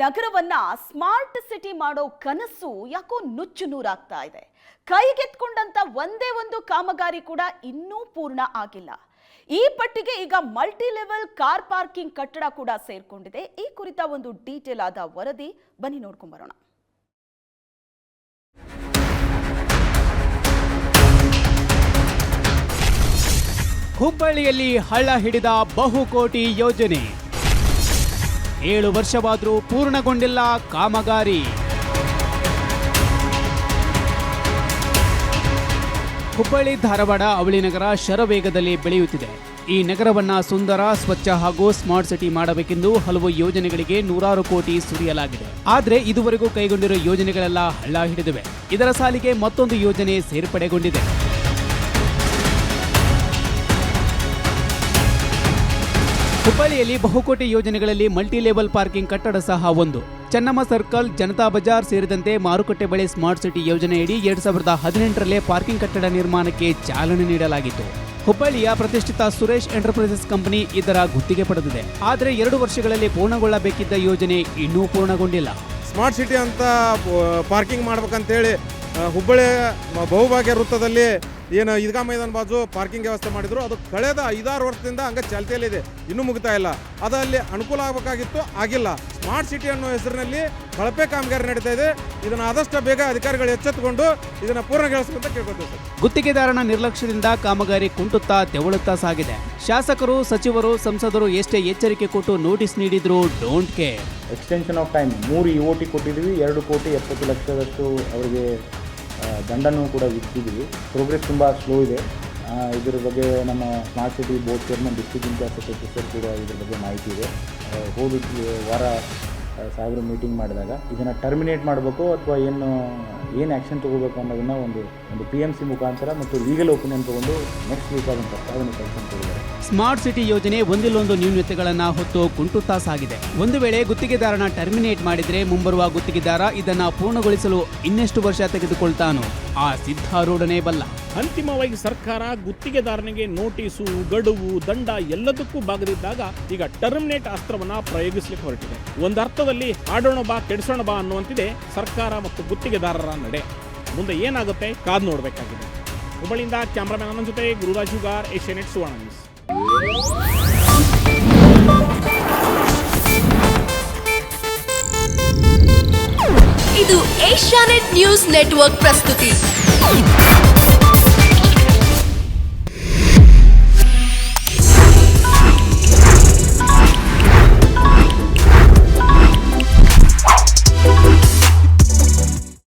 ನಗರವನ್ನ smart city ಮಾಡೋ ಕನಸು ಯಾಕೋ ನುಚ್ಚು ನೂರಾಗ್ತಾ ಇದೆ. ಕೈಗೆತ್ಕೊಂಡಂತ ಒಂದೇ ಒಂದು ಕಾಮಗಾರಿ ಕೂಡ ಇನ್ನೂ ಪೂರ್ಣ ಆಗಿಲ್ಲ. ಈ ಪಟ್ಟಿಗೆ ಈಗ ಮಲ್ಟಿ ಲೆವೆಲ್ ಕಾರ್ ಪಾರ್ಕಿಂಗ್ ಕಟ್ಟಡ ಕೂಡ ಸೇರ್ಕೊಂಡಿದೆ. ಈ ಕುರಿತ ಒಂದು ಡೀಟೇಲ್ ಆದ ವರದಿ ಬನ್ನಿ ನೋಡ್ಕೊಂಡು ಬರೋಣ. ಹುಬ್ಬಳ್ಳಿಯಲ್ಲಿ ಹಳ್ಳ ಹಿಡಿದ ಬಹುಕೋಟಿ ಯೋಜನೆ 7 ವರ್ಷವಾದರೂ ಪೂರ್ಣಗೊಂಡಿಲ್ಲ ಕಾಮಗಾರಿ. ಹುಬ್ಬಳ್ಳಿ ಧಾರವಾಡ ಅವಳಿ ನಗರ ಶರವೇಗದಲ್ಲಿ ಬೆಳೆಯುತ್ತಿದೆ. ಈ ನಗರವನ್ನ ಸುಂದರ, ಸ್ವಚ್ಛ ಹಾಗೂ ಸ್ಮಾರ್ಟ್ ಸಿಟಿ ಮಾಡಬೇಕೆಂದು ಹಲವು ಯೋಜನೆಗಳಿಗೆ ನೂರಾರು ಕೋಟಿ ಸುರಿಯಲಾಗಿದೆ. ಆದರೆ ಇದುವರೆಗೂ ಕೈಗೊಂಡಿರೋ ಯೋಜನೆಗಳೆಲ್ಲ ಹಳ್ಳ ಹಿಡಿದಿವೆ. ಇದರ ಸಾಲಿಗೆ ಮತ್ತೊಂದು ಯೋಜನೆ ಸೇರ್ಪಡೆಗೊಂಡಿದೆ. ಹುಬ್ಬಳ್ಳಿಯಲ್ಲಿ ಬಹುಕೋಟಿ ಯೋಜನೆಗಳಲ್ಲಿ ಮಲ್ಟಿ ಲೆವೆಲ್ ಪಾರ್ಕಿಂಗ್ ಕಟ್ಟಡ ಸಹ ಒಂದು. ಚೆನ್ನಮ್ಮ ಸರ್ಕಲ್, ಜನತಾ ಬಜಾರ್ ಸೇರಿದಂತೆ ಮಾರುಕಟ್ಟೆ ಬಳಿ ಸ್ಮಾರ್ಟ್ ಸಿಟಿ ಯೋಜನೆಯಡಿ 2018ರಲ್ಲೇ ಪಾರ್ಕಿಂಗ್ ಕಟ್ಟಡ ನಿರ್ಮಾಣಕ್ಕೆ ಚಾಲನೆ ನೀಡಲಾಗಿತ್ತು. ಹುಬ್ಬಳ್ಳಿಯ ಪ್ರತಿಷ್ಠಿತ ಸುರೇಶ್ ಎಂಟರ್ಪ್ರೈಸಸ್ ಕಂಪನಿ ಇದರ ಗುತ್ತಿಗೆ ಪಡೆದಿದೆ. ಆದರೆ 2 ವರ್ಷಗಳಲ್ಲಿ ಪೂರ್ಣಗೊಳ್ಳಬೇಕಿದ್ದ ಯೋಜನೆ ಇನ್ನೂ ಪೂರ್ಣಗೊಂಡಿಲ್ಲ. ಸ್ಮಾರ್ಟ್ ಸಿಟಿ ಅಂತ ಪಾರ್ಕಿಂಗ್ ಮಾಡ್ಬೇಕಂತೇಳಿ ಹುಬ್ಬಳ್ಳಿ ಬಹುಭಾಗ್ಯ ವೃತ್ತದಲ್ಲಿ ಏನು ಈದ್ಗಾ ಮೈದಾನ ಬಾಜು ಪಾರ್ಕಿಂಗ್ ವ್ಯವಸ್ಥೆ ಮಾಡಿದ್ರು. ಅದು ಕಳೆದ 5-6 ವರ್ಷದಿಂದ ಹಂಗೆ ಚಾಲ್ತಿಯಲ್ಲಿದೆ, ಇನ್ನೂ ಮುಗಿತಾ ಇಲ್ಲ. ಅದಲ್ಲಿ ಅನುಕೂಲ ಆಗಬೇಕಾಗಿತ್ತು, ಆಗಿಲ್ಲ. ಸ್ಮಾರ್ಟ್ ಸಿಟಿ ಅನ್ನೋ ಹೆಸರಿನಲ್ಲಿ ಕಳಪೆ ಕಾಮಗಾರಿ ನಡೀತಾ ಇದೆ. ಇದನ್ನು ಆದಷ್ಟು ಬೇಗ ಅಧಿಕಾರಿಗಳು ಎಚ್ಚೆತ್ತುಕೊಂಡು ಇದನ್ನು ಪೂರ್ಣಗೊಳಿಸಬೇಕಂತ ಕೇಳ್ಕೊತೀವಿ ಸರ್. ಗುತ್ತಿಗೆದಾರನ ನಿರ್ಲಕ್ಷ್ಯದಿಂದ ಕಾಮಗಾರಿ ಕುಂಟುತ್ತಾ ತೆವಳುತ್ತಾ ಸಾಗಿದೆ. ಶಾಸಕರು, ಸಚಿವರು, ಸಂಸದರು ಎಷ್ಟೇ ಎಚ್ಚರಿಕೆ ಕೊಟ್ಟು ನೋಟಿಸ್ ನೀಡಿದ್ರು don't care. Extension of time 3 EOT ಕೊಟ್ಟಿದ್ದೀವಿ. 2,70,00,000 ಅವರಿಗೆ ದಂಡನೂ ಕೂಡ ವಿಧಿಸಿದ್ದೀವಿ. ಪ್ರೋಗ್ರೆಸ್ ತುಂಬ ಸ್ಲೋ ಇದೆ. ಇದರ ಬಗ್ಗೆ ನಮ್ಮ smart city board chairman, district incharge secretary ಕೂಡ ಇದ್ರ ಬಗ್ಗೆ ಮಾಹಿತಿ ಇದೆ. ಹೋದ ವಾರ ಸಾಹೇಬರು ಮೀಟಿಂಗ್ ಮಾಡಿದಾಗ ಇದನ್ನು ಟರ್ಮಿನೇಟ್ ಮಾಡಬೇಕು ಅಥವಾ ಏನು ಆ್ಯಕ್ಷನ್ ತೊಗೋಬೇಕು ಅನ್ನೋದನ್ನು ಒಂದು PMC ಮುಖಾಂತರ ಮತ್ತು ಲೀಗಲ್ ಒಪಿನಿಯನ್ ತೊಗೊಂಡು ನೆಕ್ಸ್ಟ್ ವೀಕ್ ಅದನ್ನು ಪ್ರಸ್ತಾವನೆ ಕೆಲಸ ಕೊಟ್ಟಿದ್ದಾರೆ. ಸ್ಮಾರ್ಟ್ ಸಿಟಿ ಯೋಜನೆ ಒಂದಿಲ್ಲೊಂದು ನ್ಯೂನತೆಗಳನ್ನು ಹೊತ್ತು ಕುಂಟುತ್ತಾ ಸಾಗಿದೆ. ಒಂದು ವೇಳೆ ಗುತ್ತಿಗೆದಾರನ ಟರ್ಮಿನೇಟ್ ಮಾಡಿದರೆ ಮುಂಬರುವ ಗುತ್ತಿಗೆದಾರ ಇದನ್ನ ಪೂರ್ಣಗೊಳಿಸಲು ಇನ್ನೆಷ್ಟು ವರ್ಷ ತೆಗೆದುಕೊಳ್ತಾನೋ ಆ ಸಿದ್ಧಾರೂಢನೇ ಬಲ್ಲ. ಅಂತಿಮವಾಗಿ ಸರ್ಕಾರ ಗುತ್ತಿಗೆದಾರನಿಗೆ ನೋಟಿಸು, ಗಡುವು, ದಂಡ ಎಲ್ಲದಕ್ಕೂ ಬಾಗದಿದ್ದಾಗ ಈಗ ಟರ್ಮಿನೇಟ್ ಅಸ್ತ್ರವನ್ನ ಪ್ರಯೋಗಿಸಲಿಕ್ಕೆ ಹೊರಟಿದೆ. ಒಂದರ್ಥದಲ್ಲಿ ಆಡೋಣ ಬಾ ಕೆಡಿಸೋಣ ಬಾ ಅನ್ನುವಂತಿದೆ ಸರ್ಕಾರ ಮತ್ತು ಗುತ್ತಿಗೆದಾರರ ನಡೆ. ಮುಂದೆ ಏನಾಗುತ್ತೆ ಕಾದು ನೋಡಬೇಕಾಗಿದೆ. ಹುಬ್ಬಳ್ಳಿಯಿಂದ ಕ್ಯಾಮ್ರಾಮನ್ ಅನಂತ್ ಜೊತೆ ಗುರುರಾಜ್ ಹುಗಾರ್, ಏಷ್ಯಾನೆಟ್ ಸುವರ್ಣ ನ್ಯೂಸ್. ಇದು ಏಷ್ಯಾನೆಟ್ ನ್ಯೂಸ್ ನೆಟ್ವರ್ಕ್ ಪ್ರಸ್ತುತಿ.